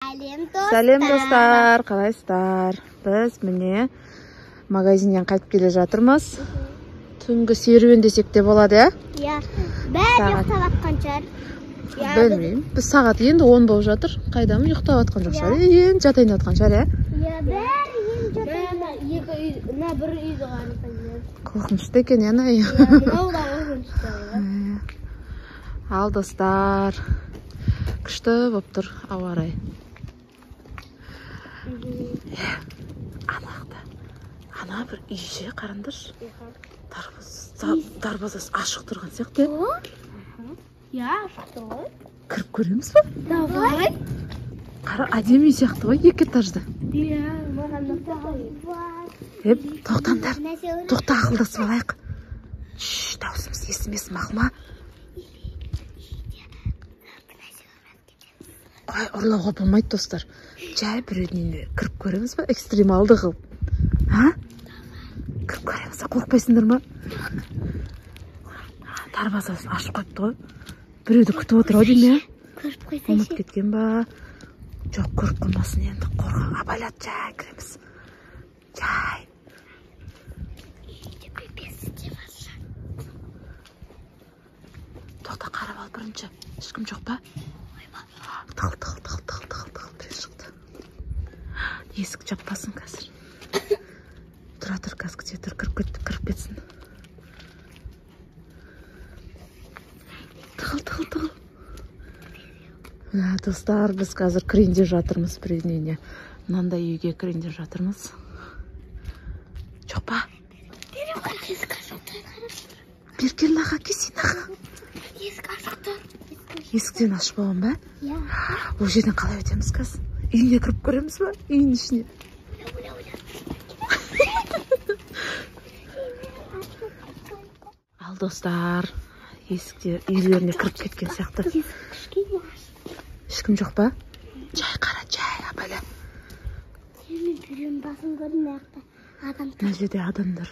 Сәлем достар, қалайсыздар? Біз міне магазиннен қайтып келе жатырмыз. Түнгі серуен десек те болады, ә? Иә. Бәрі ұйықтап атқан шығар. Білмеймін. Біз сағат енді 10 болып жатыр. Қайдамын ұйықтап атқан жоқ шығар. Енді жатайын атқан шығар, ә? Иә, бәрі енді жатайын. Бір үйді ғарып. Қорқынышты екен, ә, Най? Мынау да қорқынышты. Ал достар, күшті болып тұр ауа райы. Ана бір үйше қараңдаршы. Дарбазасы ашық тұрған сияқты. Иә, ашық тұрған. Кіріп көреміз ба? Давай. Қара, әдемі сияқты ғой, екі этажды. Иә, маған да Тоқтаңдар. Тоқта, ақылдасып алайық. Даусымыз естімесін, мақұл ма? Қай, ұрлауға болмайды, достар. Жай біреуінен кіріп көреміз ба? Экстремалды қылып. Кіріп көреміз ба? Қорқпайсыңдар ма? Дарбазасын ашып қойыпты ғой. Біреуді күтіп отыр ау деймін, көріп қойсайшы. ұмыт кеткен ба? Жоқ, көріп қоймасын енді. Қорға абайлат, жай кіреміз. Жай. Тоқта, қарап ал бірінші. Ешкім жоқ па? Тығыл, біреу шықты. Есік жаппасын қазір. Тұра тұр, қазір күте тұр, кіріп кетсін. Тығыл. Достар, біз қазір кірінде жатырмыз біреуіне. Мынандай үйге кірінде жатырмыз. Жоқ па? Беркел аға, кесен аға. Есік ашықты. Есіктен ашып болған ба? Иә. Ол жерден қалай өтеміз қазір? Үйіне кіріп көреміз ба? Үйінің ішіне. Ал достар, есікте үйлеріне кіріп кеткен сияқты. Ешкім жоқ па? Жай қара, жай абайла. Мен біреудің басын көрдім, адам. Мына жерде адамдар.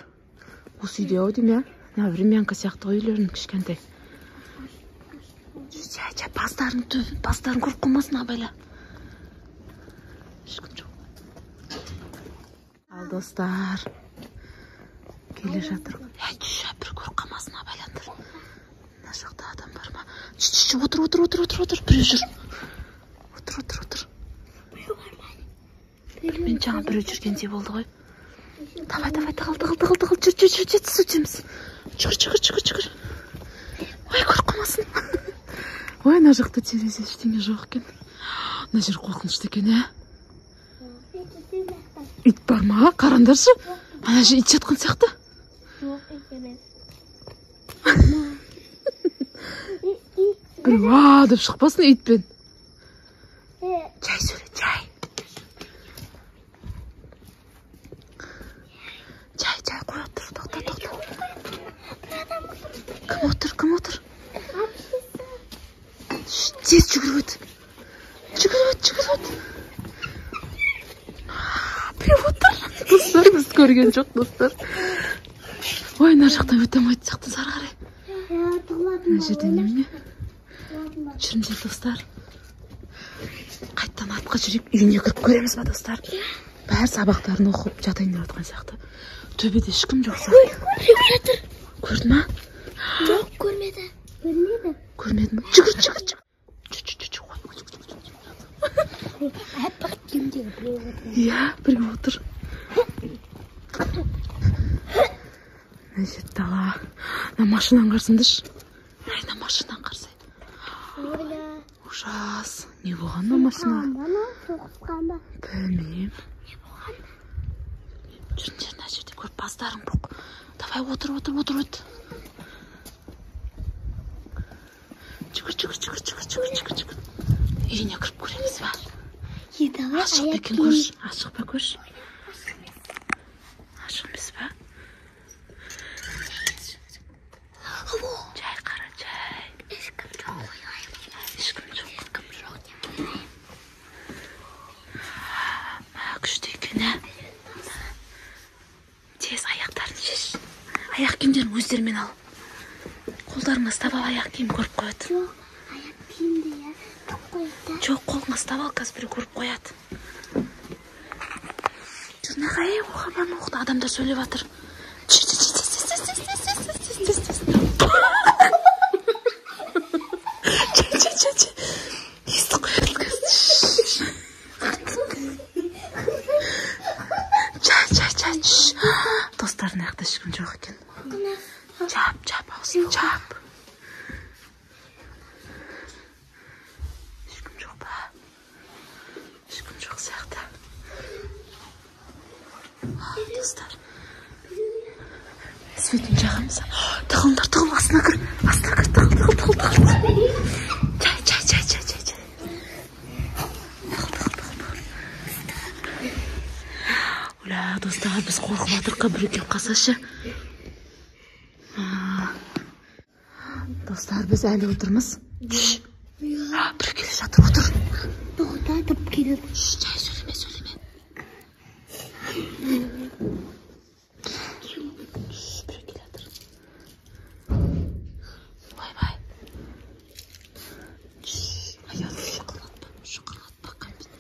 Осы үйде ау деймін, ә? Времянка сияқты үйлерінің кішкентай. Жай, бастарын көріп қоймасын абайла. Ешкім жоқ. Ал достар, келе жатыр. Бір көріп қалмасын абайландар. Мына жақта адам бар ма? Отыр. Біреу жүр. Отыр. Мен жаңа біреу жүргенде болды ғой. Давай, тығыл. Жүр, тез өтеміз. Жүгір. Ой, көріп қалмасын. Ой, ана жақта терезе ештеңе жоқ екен. Мына жер қорқынышты екен, ә? Ит бар ма? Қарандаршы. Ана жер ит жатқан сияқты. Жоқ, ит емес. Біреу деп шықпасын итпен. Жай сөйле, жай. Жай, қой отыр, тоқта. Кім отыр? Тез жүгіріп өт. Біреу отыр. Достар, біз көрген жоқ, достар. Ой, ана жақтан өте алмайды жақтан сары қарай. Мына жерде неме? Жүріңдер, достар. Қайттан атқа жүріп, үйіне кіріп көреміз ба, достар? Бәрі сабақтарын оқып жатайын деп отқан сияқты. Төбеде ешкім жоқ сияқты. Біреу жатыр. Көрді ма? Жоқ, көрмеді. Көрмеді ма? Жүгір. Әппақ кемдегі біреу отыр. Иә, біреу отыр. Мына жер дала. Мына машинаның қарсындыш. Мына машинаның қарсы. Ужас. Не болған мына машина? Соғысқан ба? Білмеймін. Не болған? Жүріңдер, мына жерде көріп бастарың бұқ. Давай, отыр. Жүгір. Үйіне кіріп көреміз ба? Ашық бекен көрші. Ашық ба көрші? Ашық емес ба? Жай қара, жай. Ешкім жоқ. Күшті екен, ә? Тез аяқтарын шеш. Аяқ киімдерін өздерімен ал. Қолдарыңа ұстап ал, аяқ киім көріп қояды. Жоқ, аяқ киімді, иә. Жоқ, қолыңа ұстап ал, қазір біреу көріп қояды. Жүрнағай, оғабан оқты, адамдар сөйлеп жатыр. Есті қояды қазір. Чай. Достардың аяқта ешкім жоқ екен. Чап, ауызын чап. Ешкім жоқ па? Ешкім жоқ сияқты. Достар. Светін жағамыз. Тығылдар, астына кір. Тығыл. Чай. Оля, достар, біз қорқып жатырқа бір екен қасашы. Достар, біз әлі отырмыз. Бір келе жатыр, отыр. Тоқтатып келеді. Жай, сөйлеме. Бір келе жатыр. Бай. Аяғы шықырлатпа, кәмпет.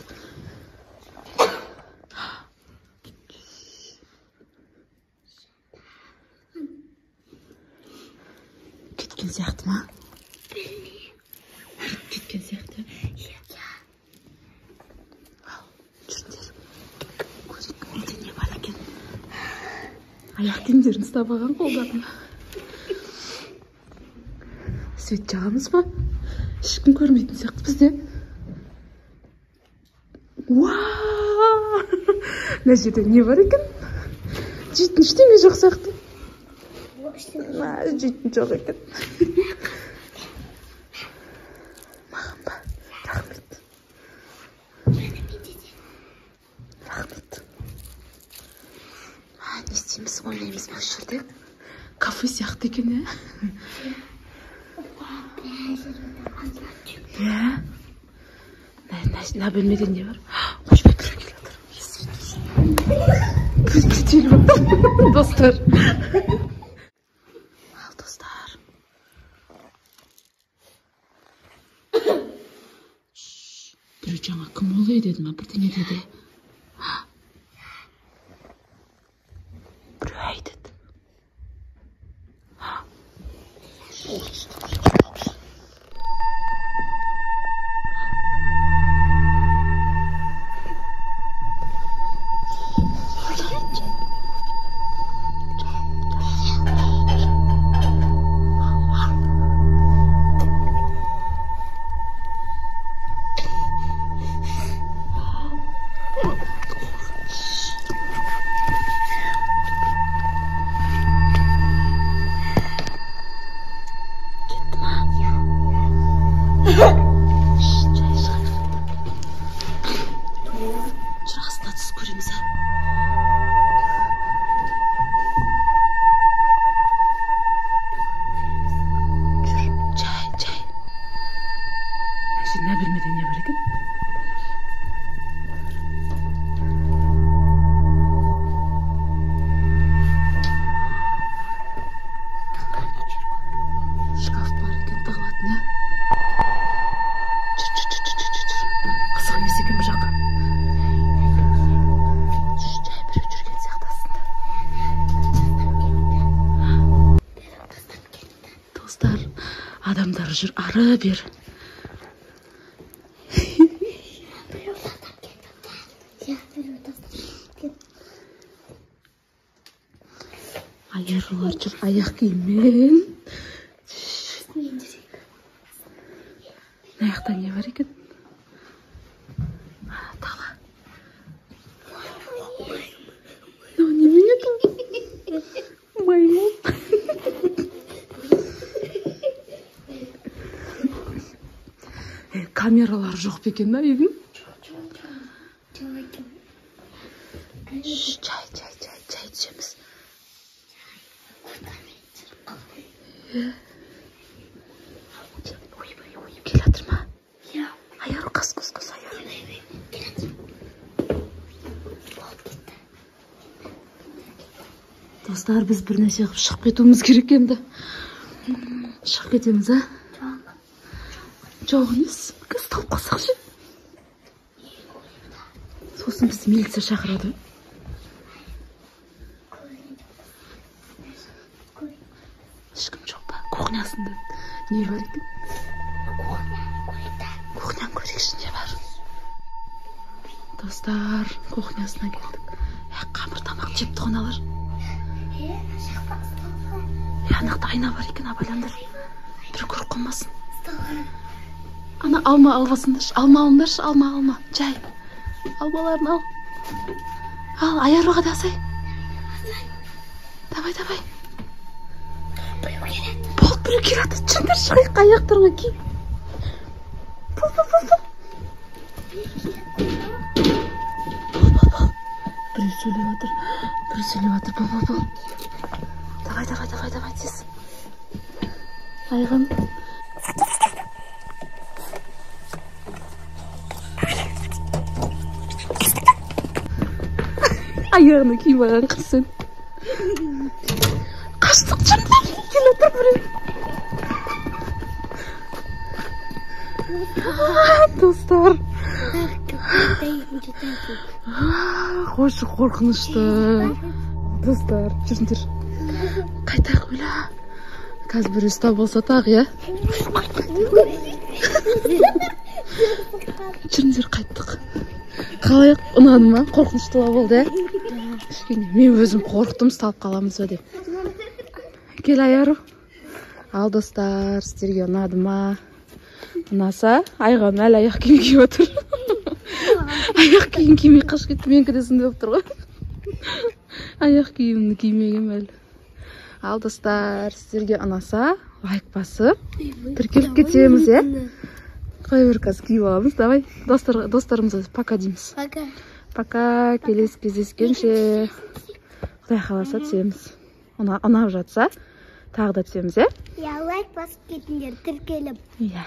Кеткен сияқты ма? Кеткен сияқты? Жүрдер. Көрейік, үйде не бар екен? Аяқ киімдерін ұстап алған қолдарына. Свет жағамыз ба? Ешкім көрмейтін сияқты бізде. Уау! Мына жерде не бар екен? Жейтін ештеңе жоқ сияқты. Жейтін жоқ екен. Маған ба? Рахмет. Не істейміз, ойнаймыз бұл жерде? Кафе сияқты екен, ә? Мына бөлмеде не бар? Қойшпай бір келе жатыр. Кетелі бар. Достар. Ал, достар. Біреу жаңа кім олай деді ма? Бірдеңе деді. Біреу әй деді. Şurasına tuz kurumuza. Çay. Ne bilmeden ne var ki? Şkaf var ekan tığılatına. Қызық емес екен бұл жақ. Жай біреу жүрген сияқты астында. Достар, адамдар жүр ары бер. Аярлар жүр аяқ киіммен. Мына жақта не бар екен? Маймун. Камералар жоқ екен да үйдің? Чай ішеміз. Ойбай, келе жатыр ма? Аяр, қас аяр. Достар, біз бір нәрсе қылып шығып кетуіміз керек енді. Шығып кетеміз, а? Жоқ емес. Қыз тауып қалсақ ше. сосын біз милиция шақырады. Ешкім жоқ па? Кухнясында не бар екен? Кухняны көрейікші, не бар? Достар, кухнясына келдік. Қамыр тамақ жеп тұғыналар. Анақта айна бар екен, абайландар. Бір көріп қалмасын. Ана алма албасындаршы, алма алындаршы, алма. Жай. Алмаларын ал. Ал, аяруға да асай. Давай. Болып біреу келеді. Жүндер шығайық, аяқтарыңа ки. Бол. Біреу сөйлеп жатыр. Бол. Давай, тез. Айғын. Аяғына киіп алған қыз сен. Қаштық жүндер. Келе тұр біреу. Достар. Қойшы қорқынышты. Достар, жүріңдер. Қайтақ өйла. Қазір бір ұста болса тағы, я? Жүріңдер, қайттық. Қалай ұнады ма? Қорқыныштыла болды, я? Мен өзім қорқтым, сталып қаламыз ба деп. Кел, Аяру. Ал, достар, сіздерге ұнады ма? Ұнаса, айған әлі аяқ киім киіп отыр. Аяқ киім кимей қаш кетті, мен кідесінде болып тұр ғой. Аяқ киімді кимеген әлі. Ал, достар, сіздерге ұнаса, лайк басып, тіркеліп кетеміз, е? Қой бір қазір киіп аламыз, давай. Достарымызға пока дейміз. Пока, келесі кездескенше. Құдай қаласа түсеміз. Ұнап жатса, тағы да түсеміз, е? Я лайк басып кетіңдер, тіркеліп. Иә.